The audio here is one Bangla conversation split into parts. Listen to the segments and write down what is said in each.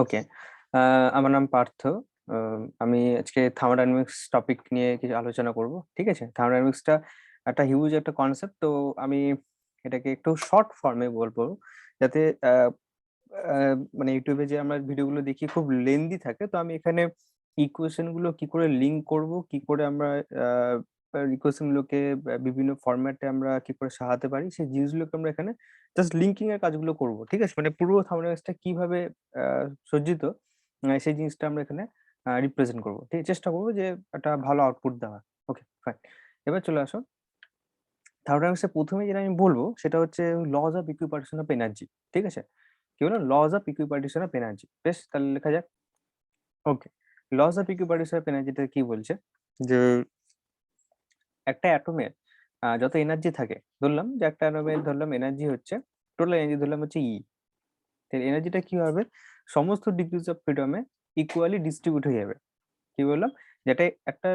ওকে। আমার নাম পার্থ। আমি আজকে থার্মোডাইনামিক্স টপিক নিয়ে কিছু আলোচনা করব। ঠিক আছে? থার্মোডাইনামিক্সটা একটা হিউজ একটা কনসেপ্ট। তো আমি এটাকে একটু শর্ট ফর্মে বলবো। যাতে আ আ মানে YouTube এ যে আমরা ভিডিওগুলো দেখি খুব লেন্দি থাকে। তো আমি এখানে ইকুয়েশন গুলো কি করে লিঙ্ক করব, কি করে আমরা আ ইকুয়েশন গুলোকে বিভিন্ন ফরম্যাটে আমরা কি করে সাজাতে পারি, সেই জিনিসগুলোকে আমরা এখানে জাস্ট লিঙ্কিং এর কাজগুলো করব। ঠিক আছে? মানে পুরো থার্মোডাইনামিক্সটা কিভাবে আ সজ্জিত সেই জিনিসটা আমরা এখানে রিপ্রেজেন্ট করব। ঠিক আছে? চেষ্টা করব যে একটা ভালো আউটপুট দেওয়ার। ওকে, ফাইন। এবার চলে আসো। থার্মোডাইনামিক্সের ১ম এ যেটা আমি বলব সেটা হচ্ছে loss of equipartition of energy. ঠিক আছে? কি হলো? Loss of equipartition of energy. বেশ, তাহলে লেখা যাক। Okay. Loss of equipartition of এনার্জিটা কি বলছে? যে একটা অ্যাটমের যত এনার্জি থাকে, ধরলাম যে একটা অ্যাটমের ধরলাম এনার্জি হচ্ছে টোটাল এনার্জি ধরলাম হচ্ছে E। তো এনার্জিটা কি হবে? সমস্ত degrees of freedom A equally distribute হয়ে যাবে। কি বললাম? যেটা একটা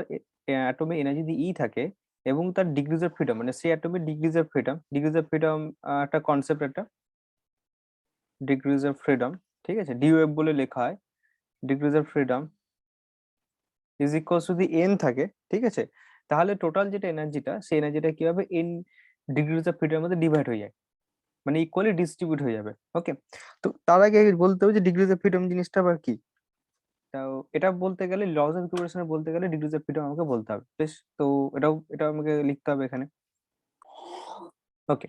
অ্যাটমে এনার্জি যদি E থাকে এবং তার ডিগ্রিজ অফ ফ্রিডম মানে সেই অ্যাটমের ডিগ্রিজ অফ ফ্রিডম একটা কনসেপ্ট, একটা ডিগ্রিজ অফ ফ্রিডম, ঠিক আছে? DOF বলে লেখা হয়। Degrees of freedom is equals to the n থাকে, ঠিক আছে? তাহলে টোটাল যেটা এনার্জিটা, সেই এনার্জিটা কি হবে? n ডিগ্রিজ অফ ফ্রিডম এর মধ্যে ডিভাইড হয়ে যায়। মানে ইকুয়ালি ডিস্ট্রিবিউট হয়ে যাবে। ওকে? তো তার আগে বলতে হবে যে ডিগ্রিজ অফ ফ্রিডম জিনিসটা আবার কি? তাও এটা বলতে গেলে লস অফ ইকুইভ্যালেন্স বলতে গেলে ডিগ্রিজ অফ ফ্রিডম আমাকে বলতে হবে। বেশ, তো এটাও আমাকে লিখতে হবে এখানে। ওকে।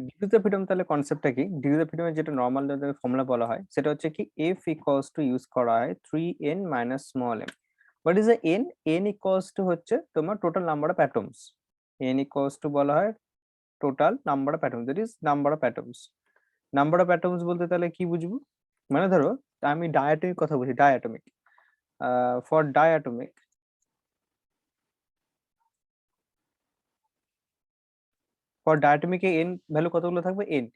ডিগ্রিজ অফ ফ্রিডম তাহলে কনসেপ্টটা কি? ডিগ্রিজ অফ ফ্রিডম এর যেটা নরমাল ফর্মুলা বলা হয় সেটা হচ্ছে কি F ইকুয়ালস টু ইউজ করা হয় 3n minus small m। What is the n? n equals to হচ্ছে তোমার total number of atoms. n equals to বলা হয় total number of atoms, that is number of atoms. Number of atoms বলতে তাহলে কি বুঝবো? মানে ধরো আমি ডায়াটমিক কথা বলছি, diatomic. For diatomic, A n value কতগুলো থাকবে? n।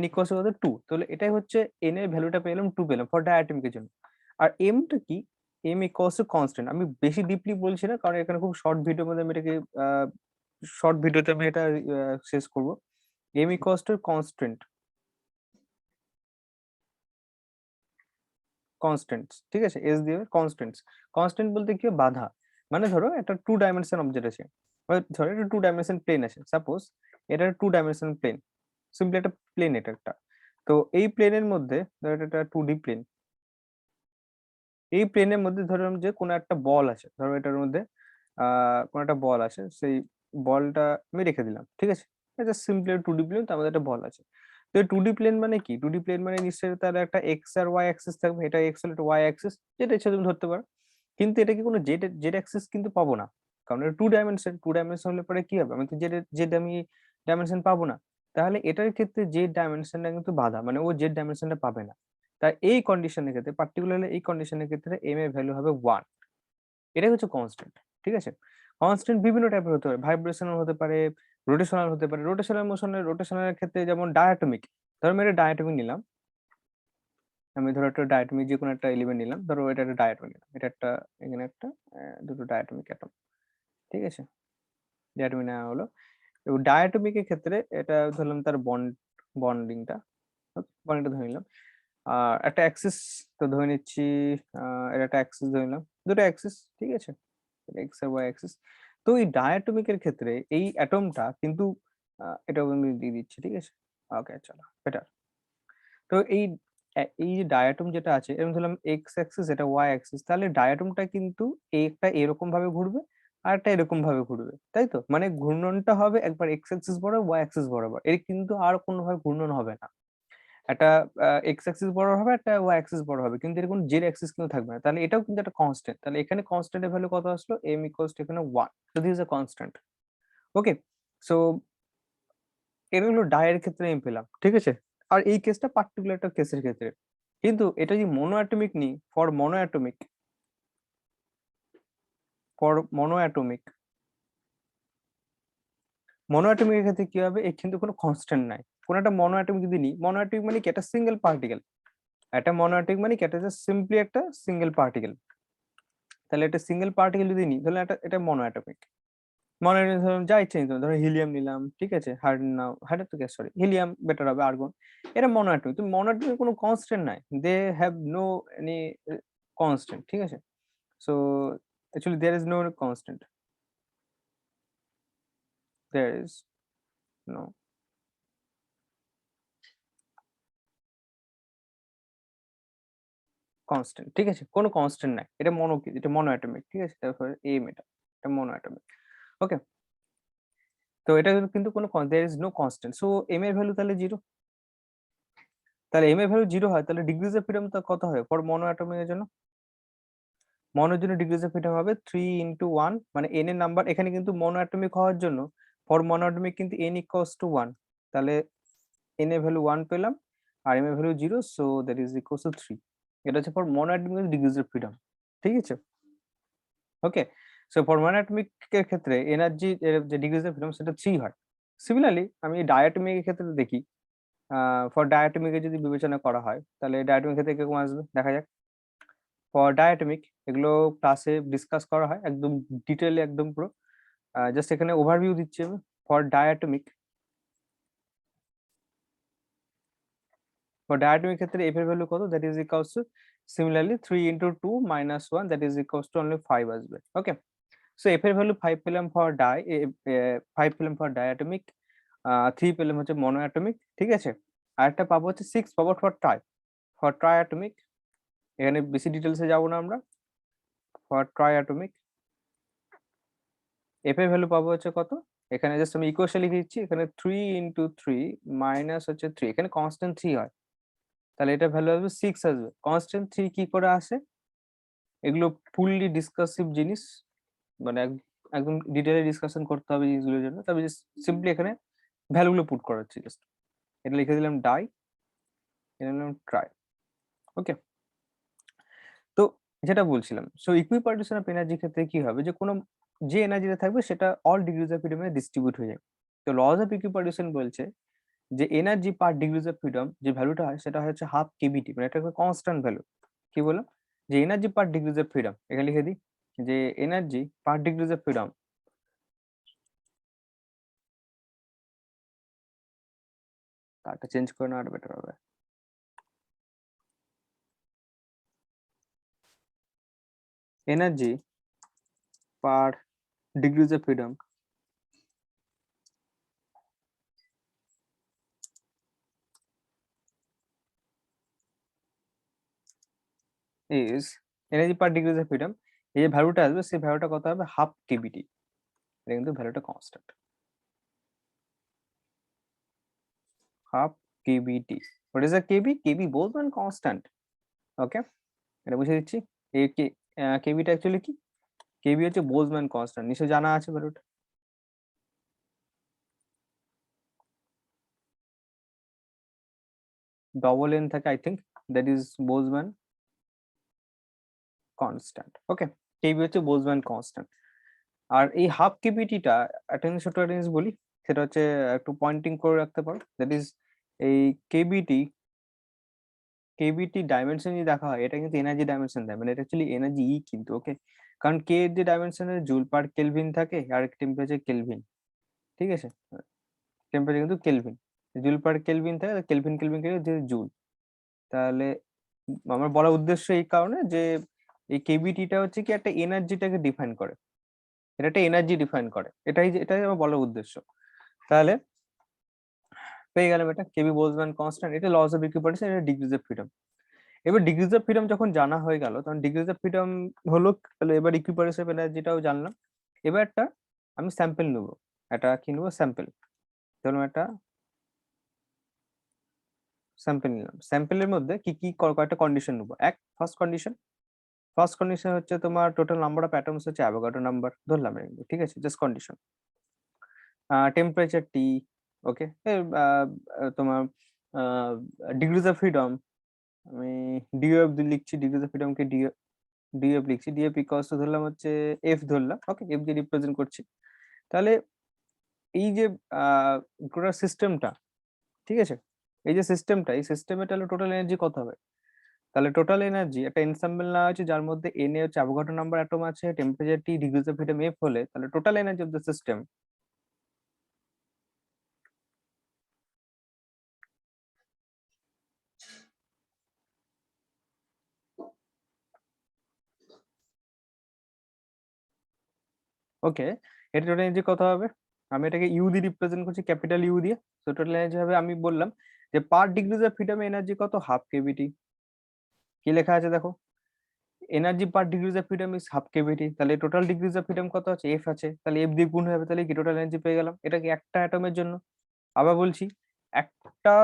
n ইকুয়ালস টু কত? 2। তাহলে এটাই হচ্ছে n এর ভ্যালুটা পেলাম, 2 পেলাম ফর ডায়াটমিকের জন্য। আর m টা কি? m equals to constant. আমি বেশি ডিপলি বলছি না, কারণ এখানে খুব শর্ট ভিডিওর মধ্যে আমি এটাকে শর্ট ভিডিওতে আমি এটা শেষ করব। m equals to constant, constants, ঠিক আছে? s দিয়ে কনস্ট্যান্টস। কনস্ট্যান্ট বলতে কি হয়? বাধা। মানে ধরো একটা 2 ডাইমেনশন অবজেক্ট আছে, ধরো একটা 2 ডাইমেনশন প্লেন আছে, সাপোজ এটা 2 ডাইমেনশন প্লেন, সিম্পলি একটা প্লেন, এটা একটা। তো এই প্লেনের মধ্যে ধরো এটা একটা 2D প্লেন। এই প্লেনের মধ্যে ধরলাম যে কোনো একটা বল আছে, ধরো এটার মধ্যে কোনো একটা বল আছে, সেই বলটা আমি রেখে দিলাম, ঠিক আছে? এটা সিম্পলি 2D প্লেন, তার মধ্যে একটা বল আছে। তো 2D প্লেন মানে কি? 2D প্লেন মানে নিশ্চয়ই তার একটা এক্স আর ওয়াই অ্যাক্সিস থাকবে। এটা এক্স হলে এটা ওয়াই অ্যাক্সিস, যেটা ইচ্ছা তুমি ধরতে পারো। কিন্তু এটা কি কোনো জেড জেড অ্যাক্সিস কিন্তু পাবো না, কারণ এটা 2 ডাইমেনশন হলে পরে কি হবে? আমি তো জেড জেড আমি ডাইমেনশন পাবো না। তাহলে এটার ক্ষেত্রে জেড ডাইমেনশনটা কিন্তু বাধা, মানে ও জেড ডাইমেনশনটা পাবে না। তাই এই কন্ডিশনের ক্ষেত্রে, পার্টিকুলারলি এই কন্ডিশনের ক্ষেত্রে এম এর ভ্যালু হবে 1। এটাই হচ্ছে কনস্ট্যান্ট, ঠিক আছে? কনস্ট্যান্ট বিভিন্ন টাইপের হতে পারে, ভাইব্রেশনাল হতে পারে, রোটেশনাল হতে পারে। রোটেশনের ক্ষেত্রে যেমন ডায়াটমিক, ধরো আমি একটা ডায়াটমিক নিলাম। আমি ধরো একটা ডায়াটমিক যে কোনো একটা এলিমেন্ট নিলাম, ধরো এটা একটা ডায়াটমিক নিলাম, এটা একটা, এখানে একটা, দুটো ডায়াটমিক অ্যাটম, ঠিক আছে? ডায়াটমিক নেওয়া হলো। এবং ডায়াটমিকের ক্ষেত্রে এটা ধরলাম তার বন্ডিংটা, বন্ডিংটা ধরে নিলাম। আর একটা অ্যাক্সিস তো ধরে নিচ্ছি, এটা একটা অ্যাক্সিস ধরে নিলাম, দুটো অ্যাক্সিস, ঠিক আছে? এক্স আর ওয়াই অ্যাক্সিস। তো এই ডায়াটমিকের ক্ষেত্রে এই অ্যাটমটা কিন্তু এটাও আমি দিয়ে দিচ্ছি, ঠিক আছে? ওকে, চলো বেটার। তো এই যে ডায়াটম যেটা আছে, এরকম ধরলাম এক্স অ্যাক্সিস, এটা ওয়াই অ্যাক্সিস, তাহলে ডায়াটমটা কিন্তু একটা এরকম ভাবে ঘুরবে আর একটা এরকম ভাবে ঘুরবে, তাই তো? মানে ঘূর্ণনটা হবে একবার এক্স অ্যাক্সিস বরাবর, ওয়াই অ্যাক্সিস বরাবর, এর কিন্তু আর কোনো ভাবে ঘূর্ণন হবে না। একটা এক্স অ্যাক্সিস বড় হবে, একটা ওয়াই অ্যাক্সিস বড় হবে, কিন্তু এর কোনো জেড অ্যাক্সিস কিন্তু থাকবে না। তাহলে এটাও কিন্তু একটা কনস্ট্যান্ট। তাহলে এখানে কনস্ট্যান্টের ভ্যালু কত আসলো? m ইকুয়ালস টু এখানে 1। So this is a constant. Okay, so এটা হলো ডায়ের ক্ষেত্রে আমি পেলাম, ঠিক আছে? আর এই কেসটা পার্টিকুলার একটা কেসের ক্ষেত্রে। কিন্তু এটা যদি মনো অ্যাটমিক নিই, ফর মনো অ্যাটমিকের ক্ষেত্রে কি হবে? এর কিন্তু কোনো কনস্ট্যান্ট নাই। কোনো একটা মনো অ্যাটমিক যদি নিই, মনো অ্যাটমিক মানে কি? একটা সিঙ্গেল পার্টিকেল। একটা মনো অ্যাটমিক মানে কি? এটা জাস্ট সিম্পলি একটা সিঙ্গেল পার্টিকেল। তাহলে একটা সিঙ্গেল পার্টিকেল যদি নিই, তাহলে এটা মনো অ্যাটমিক। মনে ধরুন যা ইচ্ছে নিতে পারো, ধরো হিলিয়াম নিলাম, ঠিক আছে, হাইড্রোজেন তো গ্যাস, সরি হিলিয়াম বেটার হবে, আর্গন, এটা মনোঅ্যাটমিক। তুমি মনোঅ্যাটমিক কোনো কনস্ট্যান্ট নাই, they have no any constant, ঠিক আছে। So actually there is no constant, there is no constant, ঠিক আছে, কোনো কনস্ট্যান্ট নাই, এটা এটা মনোঅ্যাটমিক, ঠিক আছে, তারপর এম এটা মনোঅ্যাটমিক। ওকে, তো এটা কিন্তু কোনো there is no constant, so m এর ভ্যালু তাহলে জিরো। তাহলে এম এর ভ্যালু জিরো হয়, তাহলে ডিগ্রিজ অফ ফ্রিডম তো কত হয় ফর মনোঅ্যাটমিক এর জন্য? মনোর জন্য ডিগ্রিজ অফ ফ্রিডম হবে 3 × 1, মানে এন এর নাম্বার এখানে কিন্তু মনোঅ্যাটমিক হওয়ার জন্য ফর মনোঅ্যাটমিক কিন্তু এন ইকুয়ালস টু 1, তাহলে এন এর ভ্যালু 1 পেলাম আর এম এর value 0, so that is equals two 3। এটা হচ্ছে ফর মনোঅ্যাটমিক ডিগ্রিজ অফ ফ্রিডম, ঠিক আছে। ওকে, সো ফর মনোঅ্যাটমিক এর ক্ষেত্রে এনার্জি যে ডিগ্রিজ অফ ফ্রিডম সেটা 3 হয়। সিমিলারলি আমি ডায়াটমিক এর ক্ষেত্রে দেখি, ফর ডায়াটমিক এ যদি বিবেচনা করা হয় তাহলে ডায়াটমিক ক্ষেত্রে কিরকম আসবে দেখা যাক। ফর ডায়াটমিক এগুলো ক্লাসে ডিসকাস করা হয় একদম ডিটেইলে, একদম পুরো, জাস্ট এখানে ওভারভিউ দিচ্ছি আমি। ফর ডায়াটমিক ক্ষেত্রে এফ এর ভ্যালু কত, that is equals two similarly 3 × 2 - 1, that is equals two only 5 আসবে। ওকে, সো এফ এর ভ্যালু 5 পেলাম ফর 5 পেলাম ফর ডায়াটমিক, 3 পেলাম হচ্ছে মনোঅ্যাটমিক, ঠিক আছে। আরেকটা পাবো হচ্ছে 6 পাবো ফর ট্রাইঅ্যাটমিক। এখানে বেশি ডিটেলসে যাবো না আমরা। ফর ট্রাইঅ্যাটমিক এফ এর ভ্যালু পাবো হচ্ছে কত, এখানে জাস্ট আমি ইকুয়েশন লিখে দিচ্ছি, এখানে 3 × 3 মাইনাস হচ্ছে 3, এখানে কনস্ট্যান্ট 3 হয়, তাহলে এটা ভ্যালু আসবে 6 আসবে। কনস্ট্যান্ট 3 কি করে আসে, এগুলো ফুললি ডিসকাসিভ জিনিস, মানে একদম ডিটেইলে ডিসকাশন করতে হবে জিনিসগুলোর জন্য, তবে সিম্পলি এখানে ভ্যালুগুলো পুট করা হচ্ছে জাস্ট। এটা লিখে দিলাম ডাই, এটা নিলাম ট্রাই। ওকে, তো যেটা বলছিলাম, সো ইকুইপার্টিশন অফ এনার্জির ক্ষেত্রে কি হবে, যে কোনো যে এনার্জিটা থাকবে সেটা অল ডিগ্রিজ অফ ফ্রিডমে ডিস্ট্রিবিউট হয়ে যাবে। তো লজ অফ ইকুইপার্টিশন বলছে যে energy per degrees of freedom যে ভ্যালুটা হয় সেটা হচ্ছে হাফ কেবিটি, মানে এটা একটা কনস্ট্যান্ট ভ্যালু। কি বললাম, যে energy per degrees of freedom, এখানে লিখে দিই যে energy per degrees of freedom, তারটা চেঞ্জ করে নেওয়াটা বেটার হবে। Energy per degrees of freedom is, energy per degrees of freedom, এই যে ভ্যালুটা আসবে সেই ভ্যালুটা কত হবে, হাফ কেবিটি। এটা কিন্তু ভ্যালুটা constant, half KBT. What is a KB? KB Boltzmann constant. Okay, এটা বুঝিয়ে দিচ্ছি। এই কেবিটা অ্যাকচুয়ালি কি, কেবি হচ্ছে বোলজম্যান কনস্ট্যান্ট, নিশ্চয় জানা আছে ভ্যালুটা। ডবল এন থাকে I think, that is Boltzmann constant. Okay, KB হচ্ছে বোলজম্যান কনস্ট্যান্ট। আর এই হাফ কেবিটিটা একটা জিনিস, ছোট একটা জিনিস বলি, সেটা হচ্ছে একটু পয়েন্টিং করে রাখতে পারো, দ্যাট ইজ এই কেবিটি, ডাইমেনশন যদি দেখা হয় এটা কিন্তু এনার্জি ডাইমেনশন দেয়, মানে এটা অ্যাকচুয়ালি এনার্জি ই কিন্তু। ওকে, কারণ কে এর যে ডাইমেনশনে জুল পার কেলভিন থাকে আর টেম্পারেচার কেলভিন, ঠিক আছে, টেম্পারেচার কিন্তু কেলভিন, জুল পার কেলভিন থাকে, কেলভিন কেলভিন কে যে জুল। তাহলে আমার বলার উদ্দেশ্য এই কারণে যে এই কেভিটিটা হচ্ছে কি একটা এনার্জিটাকে ডিফাইন করে, এটা একটা এনার্জি ডিফাইন করে, এটাই আমার বলার উদ্দেশ্য। তাহলে পেয়ে গেলাম এটা কেবি বোলজম্যান কনস্ট্যান্ট, এটা লস অফ ইকুইপার্টিশন, এটা ডিগ্রিজ অফ ফ্রিডম। এবার ডিগ্রিজ অফ ফ্রিডম যখন জানা হয়ে গেল তখন ডিগ্রিজ অফ ফ্রিডম হলো, তাহলে এবার ইকুইপার্টিশন অফ এনার্জিটাও জানলাম। এবার একটা আমি স্যাম্পল নেবো, একটা কি নেবো, স্যাম্পল। ধরুন একটা স্যাম্পল নিলাম, স্যাম্পলের মধ্যে কি কি কয়েকটা কন্ডিশন নেবো। ফার্স্ট কন্ডিশন হচ্ছে তোমার টোটাল নাম্বার অফ অ্যাটমস হচ্ছে অ্যাভোগাড্রো নাম্বার ধরলাম এগুলো, ঠিক আছে, জাস্ট কন্ডিশন। টেম্পারেচার টি, ওকে, তোমার ডিগ্রিজ অফ ফ্রিডম আমি ডিএফ লিখছি, degrees of freedom K DF লিখছি, ডিএফ ইকুয়ালস টু ধরলাম হচ্ছে এফ ধরলাম, ওকে, এফ দিয়ে রিপ্রেজেন্ট করছি। তাহলে এই যে গোটা সিস্টেমটা, ঠিক আছে, এই যে সিস্টেমটা, এই সিস্টেমে তাহলে টোটাল এনার্জি কত হবে, তাহলে টোটাল এনার্জি একটা এনসেম্বল নেওয়া হয়েছে যার মধ্যে এন এ হচ্ছে অ্যাভোগাড্রো নাম্বার অ্যাটম আছে, temperature T, degrees of freedom F হলে তাহলে total energy of the system ওকে। এটা টোটাল এনার্জি কত হবে? আমি এটাকে ইউ দিয়ে রিপ্রেজেন্ট করছি, ক্যাপিটাল ইউ দিয়ে। তো টোটাল এনার্জি হবে, আমি বললাম যে পার ডিগ্রিজ অফ ফ্রিডম এনার্জি কত, হাফ কেভিটি। কি লেখা আছে দেখো, energy per degrees of freedom is half কেভিটি। তাহলে টোটাল ডিগ্রিজ অফ ফ্রিডম কত আছে, এফ আছে, তাহলে এফ দিয়ে গুণ হবে, তাহলে কি টোটাল এনার্জি পেয়ে গেলাম। এটা কি একটা অ্যাটমের জন্য। আবার বলছি, একটা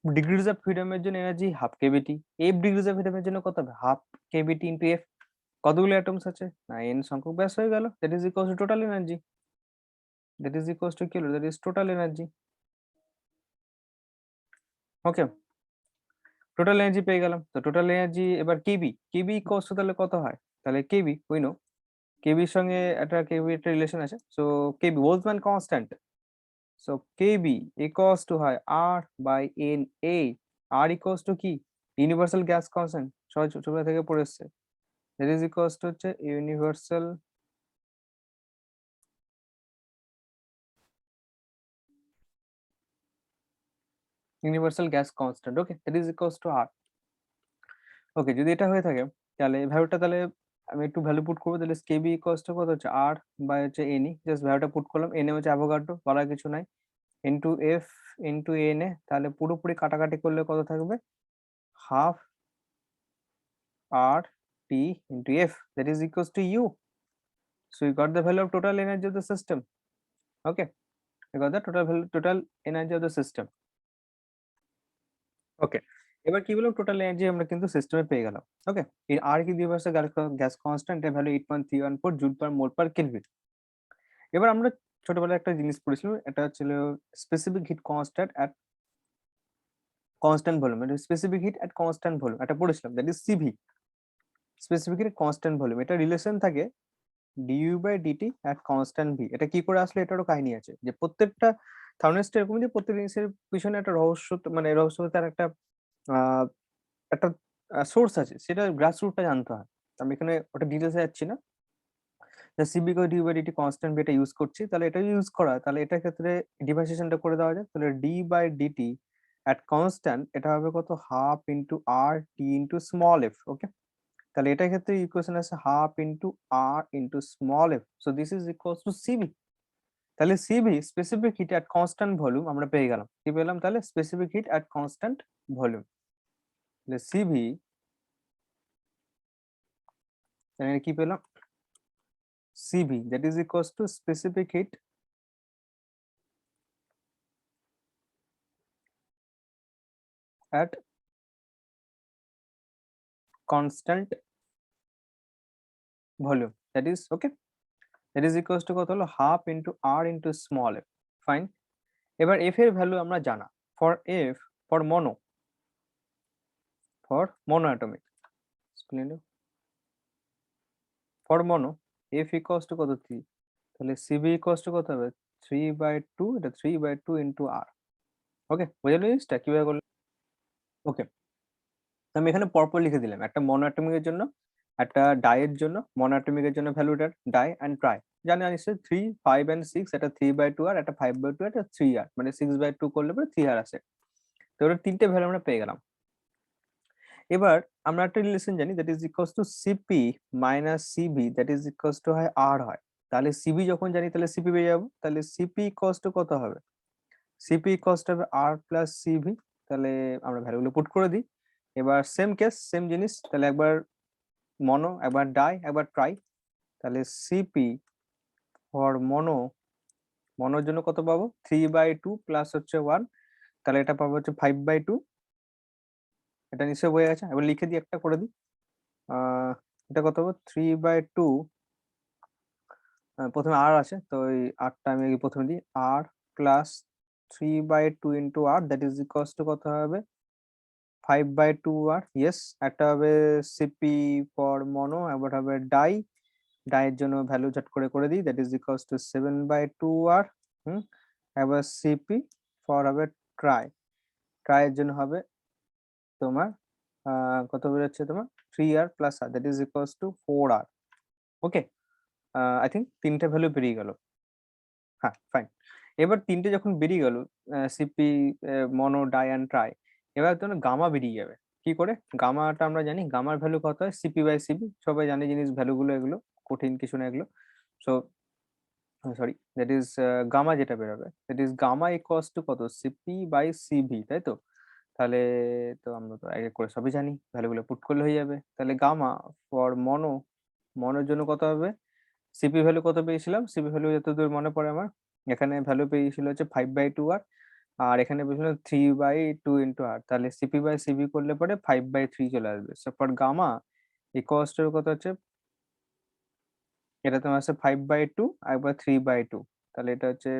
ডিগ্রিজ অফ ফ্রিডমের জন্য energy half KBT, F degrees of ফ্রিডমের জন্য কত হবে, হাফ কেভিটি ইন্টু এফ। কতগুলো অ্যাটমস আছে না, এন সংখ্যক, ব্যাস হয়ে গেল। That is equals to total energy. That is equals to কি হলো, that is total energy. Okay, total energy পেয়ে গেলাম। তো টোটাল এনার্জি এবার কেবি, কেবি ইকুয়ালস টু তাহলে কত হয়, তাহলে কেবি উই নো, কেবির সঙ্গে কেবি একটা রিলেশন আছে। So KB Boltzmann constant, so KB equals to হয় R by N A. R equals to কি, ইউনিভার্সাল গ্যাস কনস্ট্যান্ট, সবাই ছোটবেলা থেকে পড়ে এসছে। দ্যাট ইজ ইকুয়ালস টু হচ্ছে universal gas constant. Okay, that is equals to R. Okay, যদি এটা হয়ে থাকে তাহলে ভ্যালুটা, তাহলে আমি একটু ভ্যালু পুট করবো। তাহলে কেবি ইকুয়ালস টু কত হচ্ছে, আর বাই হচ্ছে এনই, জাস্ট ভ্যালুটা পুট করলাম। এন এ হচ্ছে অ্যাভোগাড্রো, বলার কিছু নাই, into f into n a. তাহলে পুরোপুরি কাটাকাটি করলে কত থাকবে, half r T into f, that is equals to u. So you got the value of total energy of the system. Okay, you got the total value, total energy of the system. Okay, এবার কি বললাম, টোটাল এনার্জি আমরা কিন্তু সিস্টেমে পেয়ে গেলাম। ওকে, এই আর কি দিয়ে বসে, গ্যাস কনস্ট্যান্ট এর value 8.314 joule per mole per kelvin. এবার আমরা ছোটবেলায় একটা জিনিস পড়েছিলাম, এটা ছিল specific heat constant at constant volume. এটা specific heat at constant volume এটা পড়েছিলাম, that is CV, specific heat constant volume. এটা রিলেশন থাকে dU by dT at constant V. এটা কি করে আসলে, এটারও কাহিনী আছে, যে প্রত্যেকটা থার্মোস্ট্যাট এরকম, যে প্রত্যেক জিনিসের পিছনে একটা রহস্য, মানে রহস্য তার একটা আহ একটা সোর্স আছে, সেটা গ্রাস রুটটা জানতে হয়। আমি এখানে ওটা ডিটেলসে যাচ্ছি না। সিবি কো dU by dT constant V এটা ইউজ করছি, তাহলে এটা ইউজ করা, তাহলে এটার ক্ষেত্রে ডিফারেন্সিয়েশনটা করে দেওয়া যায়। তাহলে d by dT at constant এটা হবে কত, হাফ ইন্টু আর টি ইন্টু স্মল এফ। ওকে, তাহলে এটার ক্ষেত্রে ইকুয়েশন আছে half into R into small F, so this is equals to CV. তাহলে CV specific heat at constant volume আমরা পেয়ে গেলাম। কি পেলাম, তাহলে specific heat at constant volume. তাহলে সিবি, তাহলে কি পেলাম, CV that is equals to specific heat at constant volume, that is okay, that is equals to কত হলো, half into R into small F. Fine, এবার এফ এর ভ্যালু আমরা জানা, for F, for mono atomic, for mono F equals to কত, 3। তাহলে সিবি ইকুয়ালস টু কত হবে, 3/2, এটা 3/2 ইন্টু আর। ওকে, বুঝে গেল জিনিসটা কিভাবে করলে। ওকে, আমি এখানে পরপর লিখে দিলাম, একটা মনোঅ্যাটমিকের জন্য, একটা ডাইয়ের জন্য। মনোঅ্যাটমিকের জন্য ভ্যালুটার ডাই অ্যান্ড ট্রাই জানি নিশ্চয়ই, 3, 5 অ্যান্ড 6, এটা 3/2 আর, একটা 5/2, এটা 3R, মানে 6/2 করলে পরে 3R আসে। তো ওটা তিনটে ভ্যালু আমরা পেয়ে গেলাম। এবার আমরা একটা রিলেশন জানি, that is equals to CP minus CV, that is equals to হয় আর হয়। তাহলে সিবি যখন জানি, তাহলে সিপি পেয়ে যাবো। তাহলে সিপি ইকুয়ালস টু কত হবে, সিপি ইকুয়ালস টু হবে আর প্লাস সিভি। তাহলে আমরা ভ্যালুগুলো পুট করে দিই। এবার সেম কেস, সেম জিনিস, তাহলে একবার মনো, একবার ডাই, একবার ট্রাই। তাহলে সিপি ফর মনোর জন্য কত পাবো, 3/2 প্লাস হচ্ছে 1, তাহলে এটা পাবো হচ্ছে 5/2। এটা নিশ্চয়ই বয়ে গেছে, এবার লিখে দিই, একটা করে দিই। এটা কত হবে, 3/2, প্রথমে আর আছে, তো এই আরটা আমি প্রথমে দিই, R plus 3/2 into R, that is equals to কত হবে, 5/2 আর। ইয়েস, একটা হবে সিপি ফর মনো, একবার হবে ডাই, ডাইয়ের জন্য ভ্যালু ঝট করে দিই, that is equals to 7/2 R. হুম, এবার সিপি ফর হবে ট্রাই, ট্রাইয়ের জন্য হবে তোমার কত বেরোচ্ছে তোমার 3r plus r, that is equals to 4r। Okay, I think তিনটে ভ্যালু বেরিয়ে গেল। হ্যাঁ, ফাইন। এবার তিনটে যখন বেরিয়ে গেল, CP, mono, di and tri, এবার তোমার গামা বেরিয়ে যাবে। কি করে? গামাটা আমরা জানি, গামার ভ্যালু কত হয়, সিপি বাই সিবি, সবাই জানে জিনিস ভ্যালুগুলো, এগুলো কঠিন কিছু না এগুলো। So sorry, that is gamma যেটা বেরোবে, that is gamma equals to কত, সিপি বাই সিভি, তাই তো? তাহলে তো আমরা তো এক এক করে সবই জানি, ভ্যালুগুলো পুট করলে হয়ে যাবে। তাহলে গামা ফর মনো, মনোর জন্য কত হবে, সিপি ভ্যালু কত পেয়েছিলাম, সিপি ভ্যালু যতদূর মনে পড়ে আমার, এখানে ভ্যালু পেয়েছিল হচ্ছে 5/2r, আর এখানে পেয়েছিল 3/2 ইন্টু আর। তাহলে সিপি বাই সিবি করলে পরে 5/3 চলে আসবে। So for gamma equals to কত হচ্ছে, এটা তোমার হচ্ছে 5/2 একবার 3/2, তাহলে এটা হচ্ছে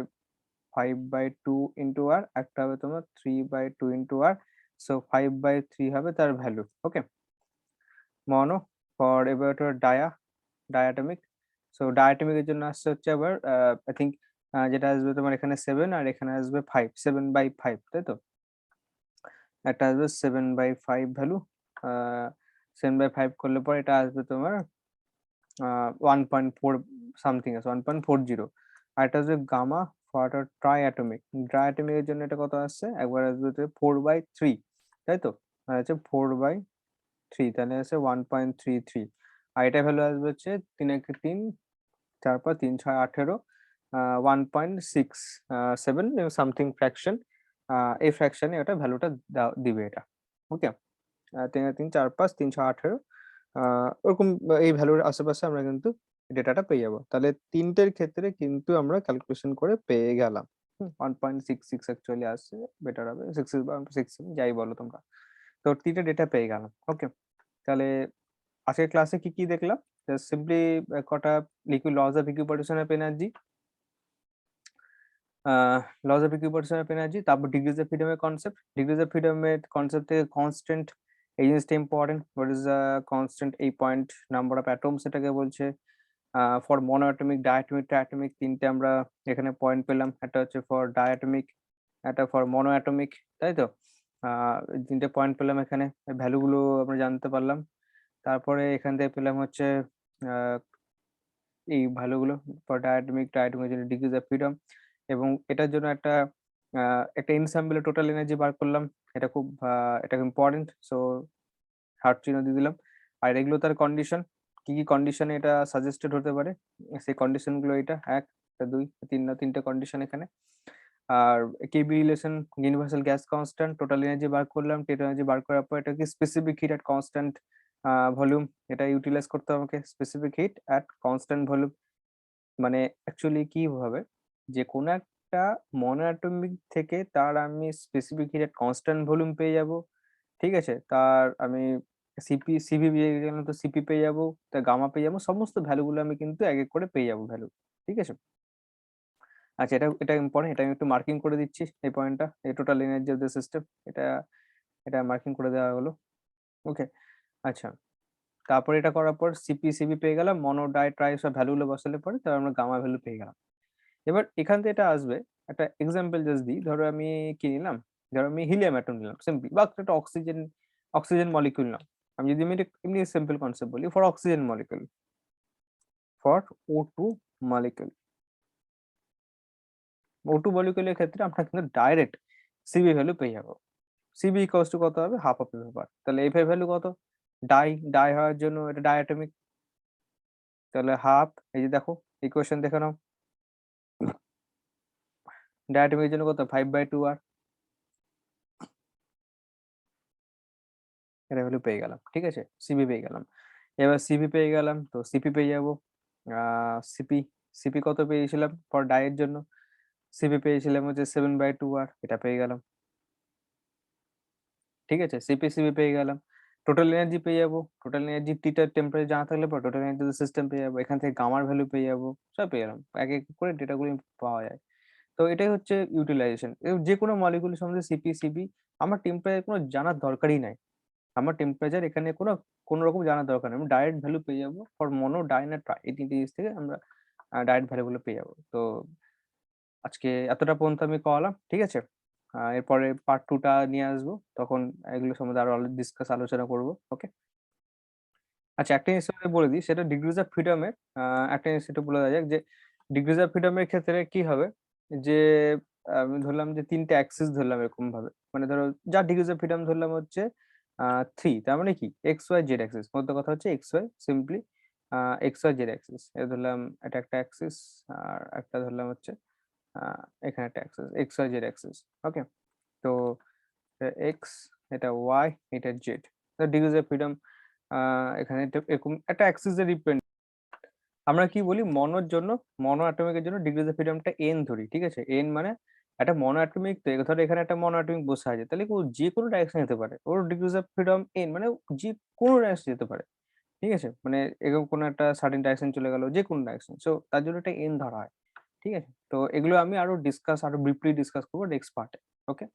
5/2 ইন্টু আর, একটা হবে তোমার 3/2 ইন্টু আর। সো 5/3 হবে তার ভ্যালু। ওকে, মনো ফর এবার ডায়াটমিক। সো ডায়াটমিকের জন্য আসছে হচ্ছে আবার আই থিঙ্ক যেটা আসবে তোমার এখানে 7 আর এখানে আসবে 5, 7/5, তাই তো? একটা আসবে 7/5 ভ্যালু, 7/5 করলে পরে এটা আসবে তোমার 1.4 সামথিং, আছে 1.40। আর এটা আসবে গামা ফর ট্রাইঅ্যাটমিক। ট্রাইঅ্যাটমিকের জন্য এটা কত আসছে, একবার আসবে 4/3, তাই তো? আর হচ্ছে 4/3, তাহলে আছে 1.33। আর এটা ভ্যালু আসবে হচ্ছে 3 4 3 6 18, 1.67 সামথিং ফ্র্যাকশন। এই ফ্র্যাকশনে ওটা ভ্যালুটা দিবে এটা। ওকে, 3 4 5 3 6 18, ওরকম এই ভ্যালুর আশেপাশে আমরা কিন্তু ডেটাটা পেয়ে যাবো। তাহলে তিনটের ক্ষেত্রে কিন্তু আমরা ক্যালকুলেশন করে পেয়ে গেলাম। 1.66 অ্যাকচুয়ালি আসছে, বেটার হবে 6 বা 6 যাই বলো তোমরা। তো তিনটে ডেটা পেয়ে গেলাম। ওকে, তাহলে আজকের ক্লাসে কি কি দেখলাম, জাস্ট সিম্পলি কটা liquid loss of equipartition of energy, loss of equipartition of energy, তারপর ডিগ্রিজ অফ ফ্রিডমের কনসেপ্ট। ডিগ্রিজ অফ ফ্রিডমের কনসেপ্ট থেকে কনস্ট্যান্ট, এই জিনিসটা important. What is the constant, এই পয়েন্ট নাম্বার অফ অ্যাটমস এটাকে বলছে। ফর মনোঅ্যাটমিক, ডায়াটমিক, ট্রাইঅ্যাটমিক, তিনটে আমরা এখানে পয়েন্ট পেলাম। একটা হচ্ছে ফর ডায়াটমিক, একটা ফর মনোঅ্যাটমিক, তাই তো? তিনটে পয়েন্ট পেলাম এখানে, ভ্যালুগুলো আমরা জানতে পারলাম। তারপরে এখান থেকে পেলাম হচ্ছে এই ভ্যালুগুলো ফর ডায়াটমিক, ট্রাইঅ্যাটমিক জন্য ডিগ্রিজ অফ ফ্রিডম, এবং এটার জন্য একটা এনসাম্বলের টোটাল এনার্জি বার করলাম। এটা খুব এটা ইম্পর্টেন্ট, সো হার্ট চিহ্ন দিয়ে দিলাম। আর এগুলো তার কন্ডিশন, কি কি কন্ডিশনে এটা সাজেস্টেড হতে পারে, সেই কন্ডিশন গুলো এটা 1, 2, 3 না 3টে কন্ডিশন এখানে। R KB relation, universal gas constant, total energy বার করলাম, টোটাল এনার্জি বার করার পর এটাকে specific heat at constant volume, এটা ইউটিলাইজ করতে হবে আমাকে, specific heat at constant volume. মানে অ্যাকচুয়ালি কি হবে, যে কোনো একটা মনোঅ্যাটমিক থেকে তার আমি specific heat at constant volume পেয়ে যাব, ঠিক আছে? তার আমি সিভি পেয়ে গেলাম, তো সিপি পেয়ে যাবো, তার গামা পেয়ে যাবো, সমস্ত ভ্যালুগুলো আমি কিন্তু এক এক করে পেয়ে যাবো ভ্যালু, ঠিক আছে? আচ্ছা, এটা এটা ইম্পর্টেন্ট, এটা আমি একটু মার্কিং করে দিচ্ছি, এই পয়েন্টটা, এই total energy of the system, এটা এটা মার্কিং করে দেওয়া হলো। ওকে, আচ্ছা, তারপরে এটা করার পর সিপি সিবি পেয়ে গেলাম, মনো, ডাই, ট্রাই সব ভ্যালুগুলো বসালে পরে তারপর আমরা গামা ভ্যালু পেয়ে গেলাম। এবার এখান থেকে এটা আসবে, একটা এক্সাম্পল জাস্ট দিই, ধরো আমি কি নিলাম, ধরো আমি হিলিয়াম অ্যাটম নিলাম সিম্পলি, বা একটা অক্সিজেন অক্সিজেন মলিকিউল নাও। আমি যদি আমি এটা এমনি সিম্পল কনসেপ্ট বলি, for oxygen molecule, for O2 molecule, O2 মলিকিউলের ক্ষেত্রে আমরা কিন্তু ডাইরেক্ট সিবি ভ্যালু পেয়ে যাবো। সিবি ইকুয়ালস টু কত হবে, হাফ অফ ভেপার। তাহলে এফ এর ভ্যালু কত, ডাই, ডাই হওয়ার জন্য এটা ডায়াটমিক, তাহলে হাফ, এই যে দেখো ইকুয়েশন দেখে নাও, ডায়াটমিকের জন্য কত, 5/2r, এটা ভ্যালু পেয়ে গেলাম, ঠিক আছে? সিবি পেয়ে গেলাম। এবার সিবি পেয়ে গেলাম, তো সিপি পেয়ে যাবো। সিপি, সিপি কত পেয়েছিলাম ফর ডাইয়ের জন্য, সিপি পেয়েছিলাম হচ্ছে 7/2r, এটা পেয়ে গেলাম, ঠিক আছে? সিপি সিবি পেয়ে গেলাম। টোটাল এনার্জি পেয়ে যাবো, টোটাল এনার্জি টিটার টেম্পারেচার জানা থাকলে পর টোটাল এনার্জি সিস্টেম পেয়ে যাবো, এখান থেকে গামার ভ্যালু পেয়ে যাবো, সব পেয়ে গেলাম, এক এক করে ডেটাগুলো পাওয়া যায়। তো এটাই হচ্ছে ইউটিলাইজেশন। যে কোনো মলিকুল সম্বন্ধে সিপি সিবি আমার টেম্পারেচার কোনো জানার দরকারই নাই, আমার টেম্পারেচার এখানে কোনো রকম জানার দরকার নেই, আমি ডাইরেক্ট ভ্যালু পেয়ে যাবো ফর মনো, ডাই না ট্রাই, এই তিনটে জিনিস থেকে আমরা ডাইরেক্ট ভ্যালু গুলো পেয়ে যাবো। তো আজকে এতটা পর্যন্ত আমি করালাম, ঠিক আছে? এরপরে পার্ট 2 টা নিয়ে আসবো। তখন এগুলো সম্বন্ধে আরো আলোচনা করব। ওকে? আচ্ছা, একটা জিনিস তোমাকে বলে দিই, সেটা ডিগ্রিজ অফ ফ্রিডম এর একটা জিনিস একটু বলে দেওয়া যাক যে ডিগ্রিজ অফ ফ্রিডম এর ক্ষেত্রে কি হবে যে আমি ধরলাম যে ৩ টে অ্যাক্সিস ধরলাম এরকম ভাবে। মানে ধরো যার ডিগ্রিজ অফ ফ্রিডম ধরলাম হচ্ছে 3, তার মানে কি এক্স ওয়াই জেড অ্যাক্সিস। মোদ্দা কথা হচ্ছে X Y, simply X Y Z axis. এটা ধরলাম, এটা একটা অ্যাক্সিস, আর একটা ধরলাম হচ্ছে এখানে একটা axis, X Y Z axis. Okay? তো এক্স, এটা ওয়াই, এটা জেড। ডিগ্রিজ অফ ফ্রিডম এখানে এরকম একটা অ্যাক্সিস এর ডিপেন্ড। আমরা কি বলি মনোর জন্য, মনো অ্যাটমিকের জন্য ডিগ্রিজ অফ ফ্রিডমটা এন ধরি, ঠিক আছে? এন মানে একটা মনো অ্যাটমিক, তো ধরো এখানে একটা মনো অ্যাটমিক বসে আছে, তাহলে ও যে কোনো ডাইরেকশন যেতে পারে। ওর ডিগ্রিজ অফ ফ্রিডম এন মানে যে কোনো ডাইরেকশন যেতে পারে, ঠিক আছে? মানে এরকম কোনো একটা সার্টেন ডাইরেকশন চলে গেল, যে কোনো ডাইরেকশন, সো তার জন্য এটা এন ধরা হয়, ঠিক আছে? তো এগুলো আমি আরো ব্রিফলি ডিসকাস করবো নেক্সট পার্টে। ওকে?